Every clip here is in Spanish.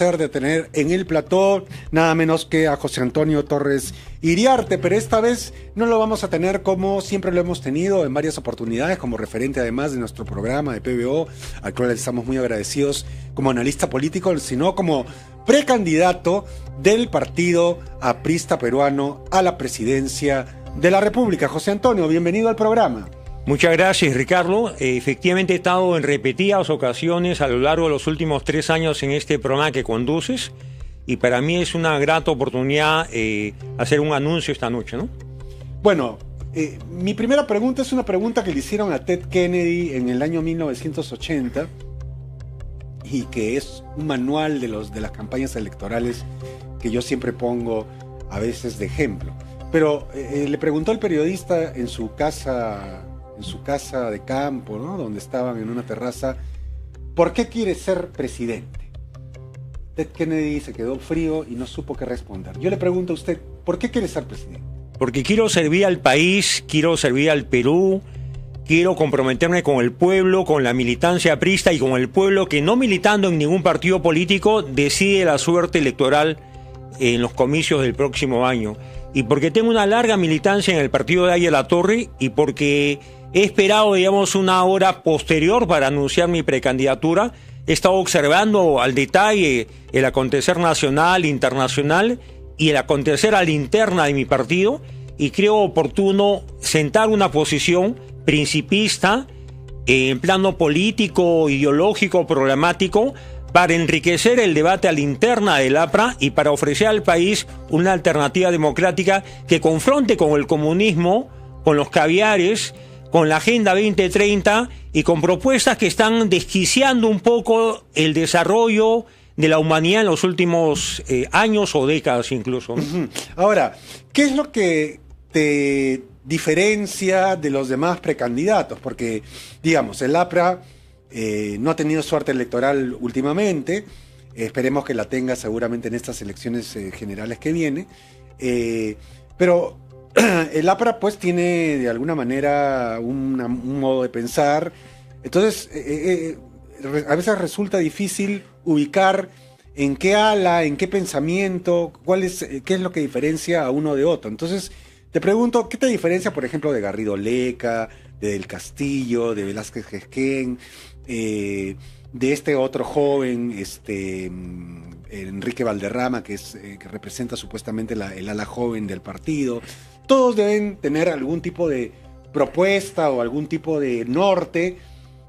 de tener en el plató nada menos que a José Antonio Torres Iriarte, pero esta vez no lo vamos a tener como siempre lo hemos tenido en varias oportunidades, como referente además de nuestro programa de PBO, al cual estamos muy agradecidos como analista político, sino como precandidato del partido aprista peruano a la presidencia de la República. José Antonio, bienvenido al programa. Muchas gracias, Ricardo. Efectivamente he estado en repetidas ocasiones a lo largo de los últimos 3 años en este programa que conduces y para mí es una grata oportunidad hacer un anuncio esta noche, ¿no? Bueno, mi primera pregunta es una pregunta que le hicieron a Ted Kennedy en el año 1980 y que es un manual de las campañas electorales que yo siempre pongo a veces de ejemplo. Pero le preguntó el periodista en su casa de campo, ¿no? Donde estaban en una terraza, ¿por qué quiere ser presidente? Ted Kennedy se quedó frío y no supo qué responder. Yo le pregunto a usted, ¿por qué quiere ser presidente? Porque quiero servir al país, quiero servir al Perú, quiero comprometerme con el pueblo, con la militancia aprista y con el pueblo que no militando en ningún partido político decide la suerte electoral en los comicios del próximo año. Y porque tengo una larga militancia en el partido de Aya La Torre y porque he esperado, digamos, una hora posterior para anunciar mi precandidatura. He estado observando al detalle el acontecer nacional, internacional y el acontecer a la interna de mi partido y creo oportuno sentar una posición principista en plano político, ideológico, programático para enriquecer el debate a la interna del APRA y para ofrecer al país una alternativa democrática que confronte con el comunismo, con los caviares, con la Agenda 2030 y con propuestas que están desquiciando un poco el desarrollo de la humanidad en los últimos años o décadas incluso. Ahora, ¿qué es lo que te diferencia de los demás precandidatos? Porque, digamos, el APRA no ha tenido suerte electoral últimamente, esperemos que la tenga seguramente en estas elecciones generales que viene, pero el APRA pues tiene de alguna manera un modo de pensar, entonces a veces resulta difícil ubicar en qué ala, en qué pensamiento, qué es lo que diferencia a uno de otro. Entonces te pregunto, ¿qué te diferencia por ejemplo de Garrido Leca, de Del Castillo, de Velázquez Gesquén, de este otro joven, Enrique Valderrama, que representa supuestamente el ala joven del partido? Todos deben tener algún tipo de propuesta o algún tipo de norte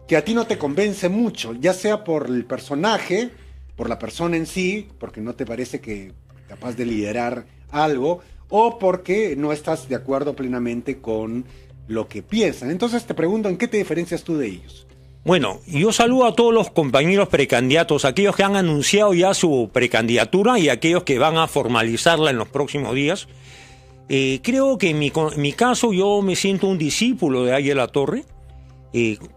que a ti no te convence mucho, ya sea por el personaje, por la persona en sí, porque no te parece que capaz de liderar algo, o porque no estás de acuerdo plenamente con lo que piensan. Entonces te pregunto, ¿en qué te diferencias tú de ellos? Bueno, yo saludo a todos los compañeros precandidatos, aquellos que han anunciado ya su precandidatura y aquellos que van a formalizarla en los próximos días. Creo que en mi caso yo me siento un discípulo de Aya La Torre.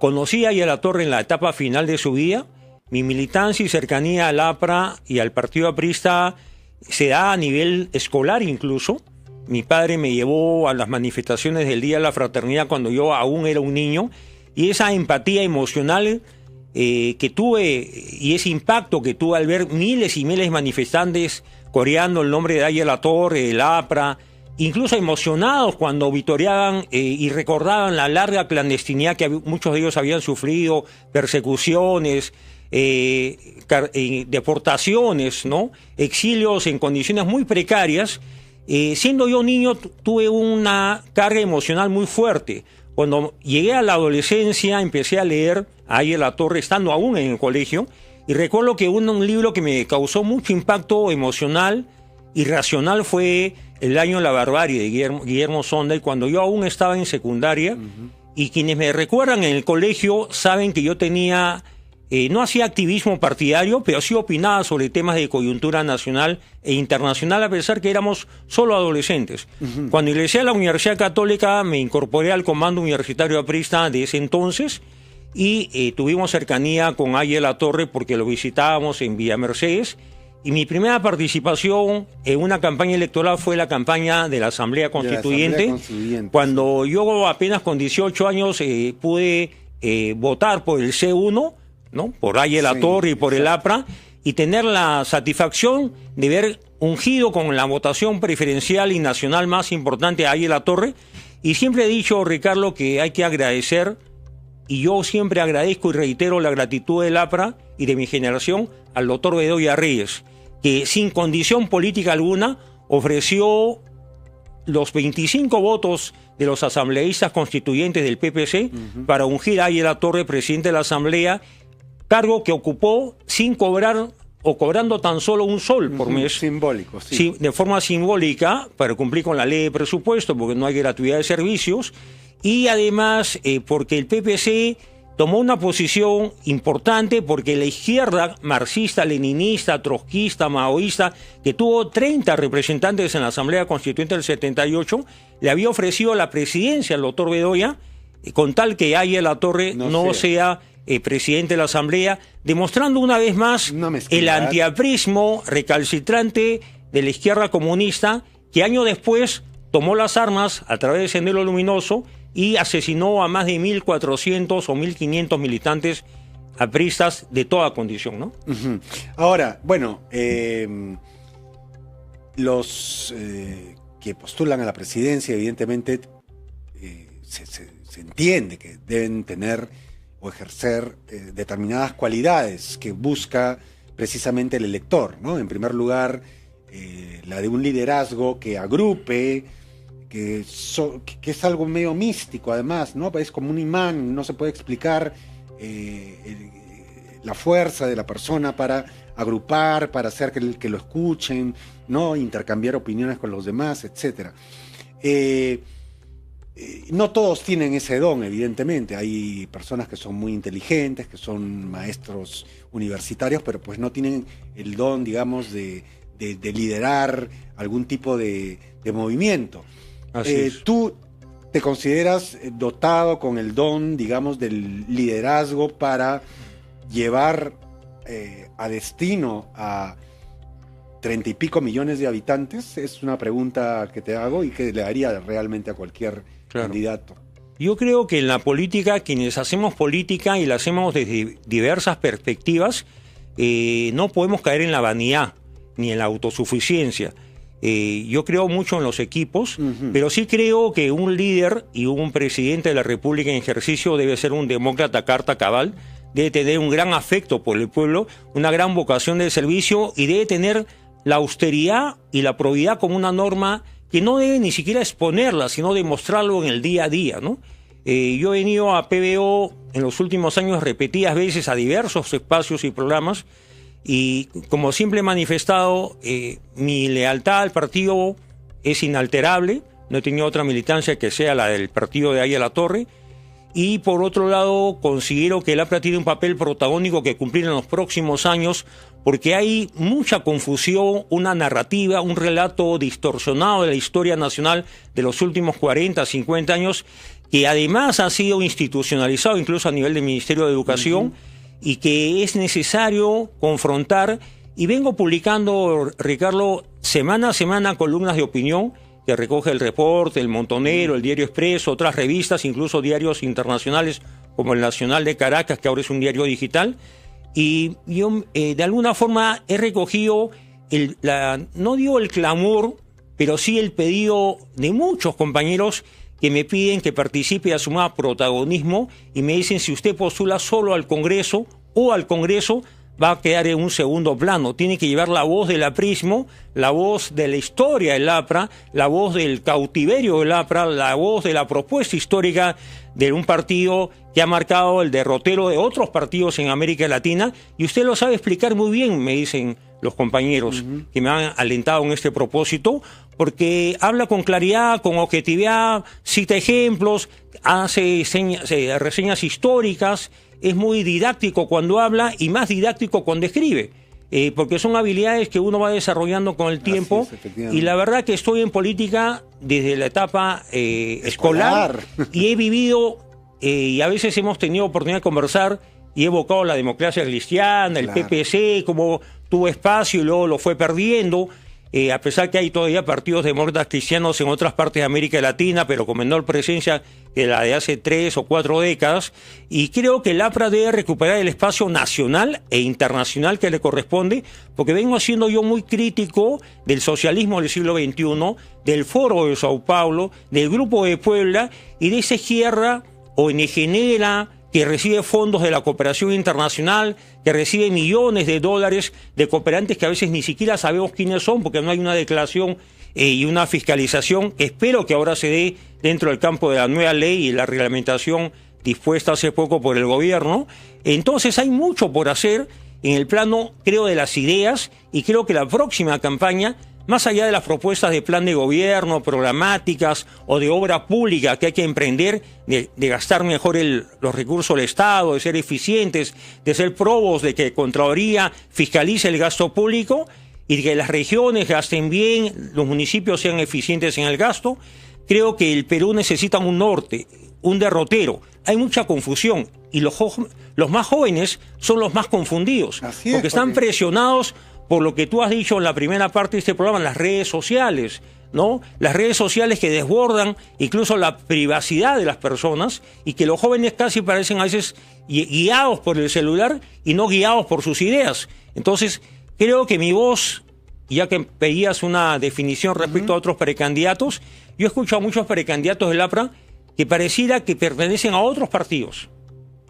Conocí a Aya La Torre en la etapa final de su vida. Mi militancia y cercanía al APRA y al partido aprista se da a nivel escolar incluso. Mi padre me llevó a las manifestaciones del Día de la Fraternidad cuando yo aún era un niño y esa empatía emocional que tuve y ese impacto que tuve al ver miles y miles de manifestantes coreando el nombre de Aya La Torre, el APRA, incluso emocionados cuando vitoreaban y recordaban la larga clandestinidad que muchos de ellos habían sufrido, persecuciones, deportaciones, ¿no? Exilios en condiciones muy precarias. Siendo yo niño tuve una carga emocional muy fuerte. Cuando llegué a la adolescencia empecé a leer a Aya La Torre estando aún en el colegio y recuerdo que un libro que me causó mucho impacto emocional y racional fue El año de la barbarie de Guillermo Sonda, y cuando yo aún estaba en secundaria, y quienes me recuerdan en el colegio saben que yo tenía, no hacía activismo partidario, pero sí opinaba sobre temas de coyuntura nacional e internacional, a pesar que éramos solo adolescentes. Cuando ingresé a la Universidad Católica me incorporé al comando universitario aprista de ese entonces, y tuvimos cercanía con Aya La Torre porque lo visitábamos en Villa Mercedes. Y mi primera participación en una campaña electoral fue la campaña de la Asamblea Constituyente, cuando yo apenas con 18 años pude votar por el C1, ¿no? Por Aya La Torre y por el APRA, y tener la satisfacción de ver ungido con la votación preferencial y nacional más importante a Ariel Latorre. Y siempre he dicho, Ricardo, que hay que agradecer, y yo siempre agradezco y reitero la gratitud del APRA y de mi generación al doctor Bedoya Reyes, que sin condición política alguna ofreció los 25 votos de los asambleístas constituyentes del PPC para ungir a Ariel Latorre presidente de la Asamblea, cargo que ocupó sin cobrar o cobrando tan solo un sol por mes. Simbólico, sí. Sí, de forma simbólica, para cumplir con la ley de presupuesto, porque no hay gratuidad de servicios, y además porque el PPC tomó una posición importante, porque la izquierda marxista, leninista, trotskista, maoísta, que tuvo 30 representantes en la Asamblea Constituyente del 78, le había ofrecido la presidencia al doctor Bedoya, con tal que Ariel Latorre no sea presidente de la Asamblea, demostrando una vez más el antiaprismo recalcitrante de la izquierda comunista, que años después tomó las armas a través de Sendero Luminoso y asesinó a más de 1.400 o 1.500 militantes apristas de toda condición, ¿no? Ahora, bueno, los que postulan a la presidencia, evidentemente, se entiende que deben tener o ejercer determinadas cualidades que busca precisamente el elector, ¿no? En primer lugar, la de un liderazgo que agrupe, que es algo medio místico además, ¿no? Es como un imán, no se puede explicar la fuerza de la persona para agrupar, para hacer que lo escuchen, ¿no? Intercambiar opiniones con los demás, etc. No todos tienen ese don, evidentemente. Hay personas que son muy inteligentes, que son maestros universitarios, pero pues no tienen el don, digamos, de liderar algún tipo de movimiento. ¿Tú te consideras dotado con el don, digamos, del liderazgo para llevar a destino a 30 y pico millones de habitantes? Es una pregunta que te hago y que le haría realmente a cualquier candidato. Yo creo que en la política, quienes hacemos política y la hacemos desde diversas perspectivas, no podemos caer en la vanidad ni en la autosuficiencia. Yo creo mucho en los equipos, pero sí creo que un líder y un presidente de la República en ejercicio debe ser un demócrata carta cabal, debe tener un gran afecto por el pueblo, una gran vocación de servicio y debe tener la austeridad y la probidad como una norma que no debe ni siquiera exponerla, sino demostrarlo en el día a día, ¿no? Yo he venido a PBO en los últimos años repetidas veces a diversos espacios y programas, y como siempre he manifestado, mi lealtad al partido es inalterable, no he tenido otra militancia que sea la del partido de Ariel Latorre, y por otro lado considero que el APRA tiene un papel protagónico que cumplir en los próximos años, porque hay mucha confusión, una narrativa, un relato distorsionado de la historia nacional de los últimos 40, 50 años, que además ha sido institucionalizado incluso a nivel del Ministerio de Educación, y que es necesario confrontar. Y vengo publicando, Ricardo, semana a semana columnas de opinión que recoge el Reporte, el Montonero, el Diario Expreso, otras revistas, incluso diarios internacionales como el Nacional de Caracas, que ahora es un diario digital. Y yo de alguna forma he recogido, no digo el clamor, pero sí el pedido de muchos compañeros que me piden que participe y asuma protagonismo, y me dicen: si usted postula solo al Congreso o al Congreso, va a quedar en un segundo plano. Tiene que llevar la voz del aprismo, la voz de la historia del APRA, la voz del cautiverio del APRA, la voz de la propuesta histórica de un partido que ha marcado el derrotero de otros partidos en América Latina, y usted lo sabe explicar muy bien, me dicen los compañeros que me han alentado en este propósito, porque habla con claridad, con objetividad, cita ejemplos, hace reseñas históricas, es muy didáctico cuando habla y más didáctico cuando escribe, porque son habilidades que uno va desarrollando con el tiempo. Y la verdad que estoy en política desde la etapa escolar y he vivido, y a veces hemos tenido oportunidad de conversar y he evocado la democracia cristiana, el PPC, como tuvo espacio y luego lo fue perdiendo. a pesar que hay todavía partidos demócratas cristianos en otras partes de América Latina, pero con menor presencia que la de hace 3 o 4 décadas, y creo que el APRA debe recuperar el espacio nacional e internacional que le corresponde, porque vengo siendo yo muy crítico del socialismo del siglo XXI, del Foro de Sao Paulo, del Grupo de Puebla y de esa izquierda ONGera que recibe fondos de la cooperación internacional, que recibe millones de dólares de cooperantes que a veces ni siquiera sabemos quiénes son, porque no hay una declaración y una fiscalización que espero que ahora se dé dentro del campo de la nueva ley y la reglamentación dispuesta hace poco por el gobierno. Entonces hay mucho por hacer en el plano, creo, de las ideas, y creo que la próxima campaña, más allá de las propuestas de plan de gobierno, programáticas o de obra pública que hay que emprender, de gastar mejor los recursos del Estado, de ser eficientes, de ser probos, de que Contraloría fiscalice el gasto público y de que las regiones gasten bien, los municipios sean eficientes en el gasto, creo que el Perú necesita un norte, un derrotero. Hay mucha confusión y los más jóvenes son los más confundidos, porque están presionados por lo que tú has dicho en la primera parte de este programa, las redes sociales, ¿no? Las redes sociales que desbordan incluso la privacidad de las personas y que los jóvenes casi parecen a veces guiados por el celular y no guiados por sus ideas. Entonces, creo que mi voz, ya que pedías una definición respecto a otros precandidatos, yo he escuchado a muchos precandidatos del APRA que pareciera que pertenecen a otros partidos.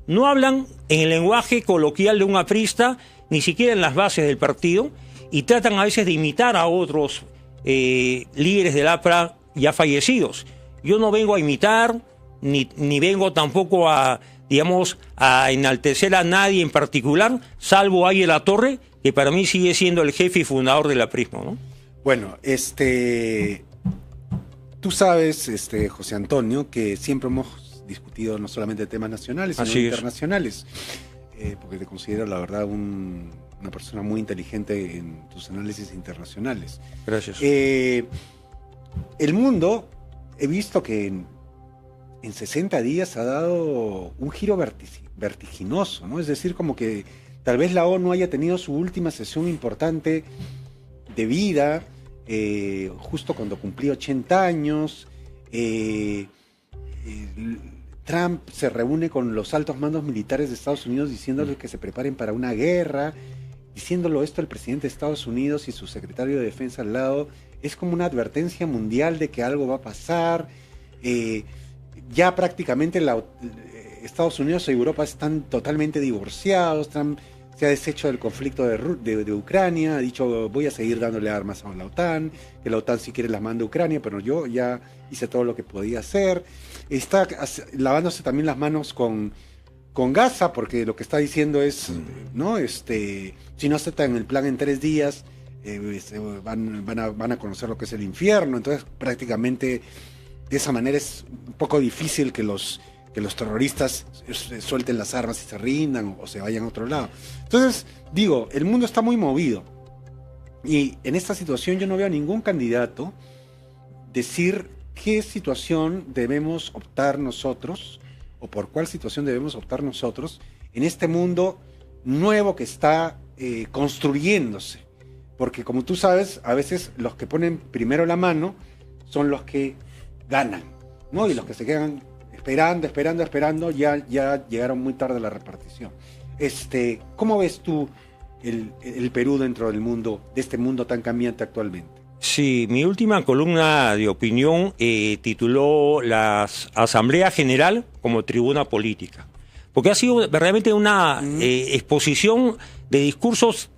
No hablan en el lenguaje coloquial de un aprista, ni siquiera en las bases del partido, y tratan a veces de imitar a otros líderes del APRA ya fallecidos. Yo no vengo a imitar, ni vengo tampoco a, digamos, a enaltecer a nadie en particular, salvo a Aye Latorre, que para mí sigue siendo el jefe y fundador del aprismo, ¿no? Bueno, tú sabes, José Antonio, que siempre hemos discutido no solamente temas nacionales, sino internacionales. Porque te considero, la verdad, una persona muy inteligente en tus análisis internacionales. Gracias. El mundo, he visto que en 60 días ha dado un giro vertiginoso, ¿no? Es decir, como que tal vez la ONU haya tenido su última sesión importante de vida, justo cuando cumplió 80 años. Trump se reúne con los altos mandos militares de Estados Unidos diciéndoles que se preparen para una guerra. Diciéndolo esto el presidente de Estados Unidos y su secretario de Defensa al lado, es como una advertencia mundial de que algo va a pasar. Ya prácticamente Estados Unidos y Europa están totalmente divorciados. Trump se ha deshecho del conflicto de Ucrania, ha dicho voy a seguir dándole armas a la OTAN, que la OTAN si quiere las manda a Ucrania, pero yo ya hice todo lo que podía hacer. Está lavándose también las manos con Gaza, porque lo que está diciendo es, ¿no? Si no aceptan el plan en 3 días, van a conocer lo que es el infierno. Entonces, prácticamente, de esa manera es un poco difícil que los terroristas suelten las armas y se rindan o se vayan a otro lado. Entonces, digo, el mundo está muy movido. Y en esta situación yo no veo a ningún candidato decir qué situación debemos optar nosotros, o por cuál situación debemos optar nosotros en este mundo nuevo que está construyéndose. Porque como tú sabes, a veces los que ponen primero la mano son los que ganan, ¿no? Y los que se quedan esperando, ya llegaron muy tarde a la repartición. ¿Cómo ves tú el Perú dentro del mundo, de este mundo tan cambiante actualmente? Sí, mi última columna de opinión tituló la Asamblea General como tribuna política, porque ha sido verdaderamente una exposición de discursos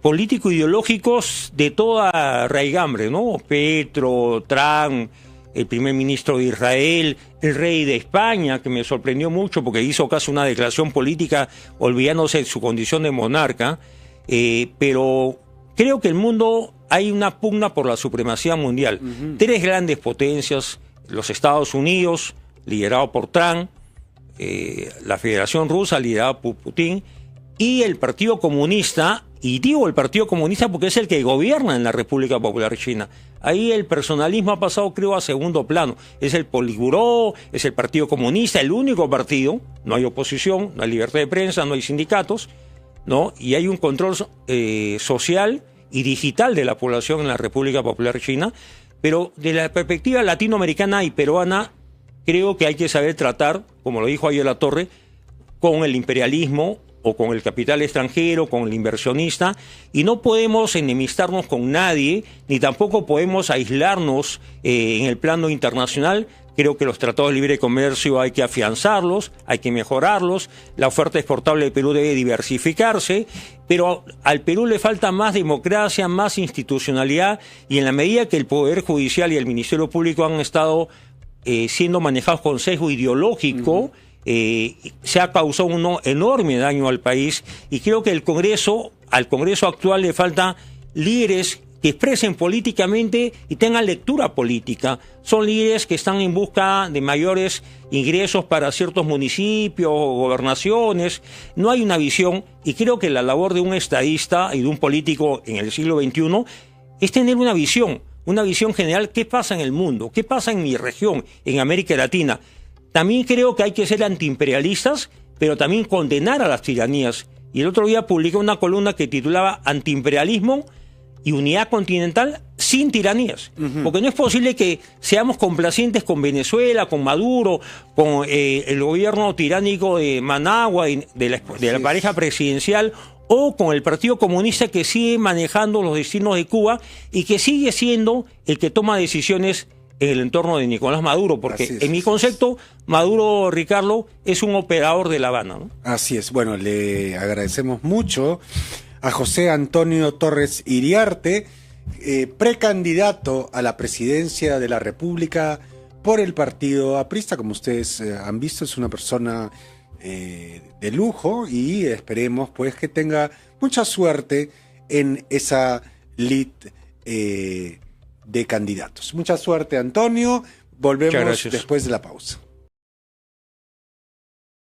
político-ideológicos de toda raigambre, ¿no? Petro, Trump, el primer ministro de Israel, el rey de España, que me sorprendió mucho porque hizo casi una declaración política olvidándose de su condición de monarca, pero creo que el mundo hay una pugna por la supremacía mundial. 3 grandes potencias, los Estados Unidos, liderado por Trump, la Federación Rusa, liderada por Putin, y el Partido Comunista, y digo el Partido Comunista porque es el que gobierna en la República Popular China. Ahí el personalismo ha pasado, creo, a segundo plano. Es el Politburó, es el Partido Comunista, el único partido, no hay oposición, no hay libertad de prensa, no hay sindicatos, ¿no? Y hay un control social y digital de la población en la República Popular China, pero de la perspectiva latinoamericana y peruana, creo que hay que saber tratar, como lo dijo ayer Latorre, con el imperialismo o con el capital extranjero, con el inversionista, y no podemos enemistarnos con nadie, ni tampoco podemos aislarnos en el plano internacional. Creo que los tratados de libre comercio hay que afianzarlos, hay que mejorarlos, la oferta exportable del Perú debe diversificarse, pero al Perú le falta más democracia, más institucionalidad, y en la medida que el Poder Judicial y el Ministerio Público han estado siendo manejados con sesgo ideológico, se ha causado un enorme daño al país, y creo que al Congreso actual le falta líderes que expresen políticamente y tengan lectura política. Son líderes que están en busca de mayores ingresos para ciertos municipios o gobernaciones. No hay una visión, y creo que la labor de un estadista y de un político en el siglo XXI es tener una visión general. ¿Qué pasa en el mundo? ¿Qué pasa en mi región, en América Latina? También creo que hay que ser antiimperialistas, pero también condenar a las tiranías. Y el otro día publiqué una columna que titulaba Antiimperialismo y unidad continental sin tiranías. Porque no es posible que seamos complacientes con Venezuela, con Maduro, con el gobierno tiránico de Managua, de la pareja presidencial, o con el Partido Comunista, que sigue manejando los destinos de Cuba y que sigue siendo el que toma decisiones en el entorno de Nicolás Maduro, porque en mi concepto, Maduro, Ricardo, es un operador de La Habana, ¿no? Así es. Bueno, le agradecemos mucho a José Antonio Torres Iriarte, precandidato a la presidencia de la República por el partido aprista. Como ustedes han visto, es una persona de lujo, y esperemos pues que tenga mucha suerte en esa lid de candidatos. Mucha suerte, Antonio. Volvemos después de la pausa.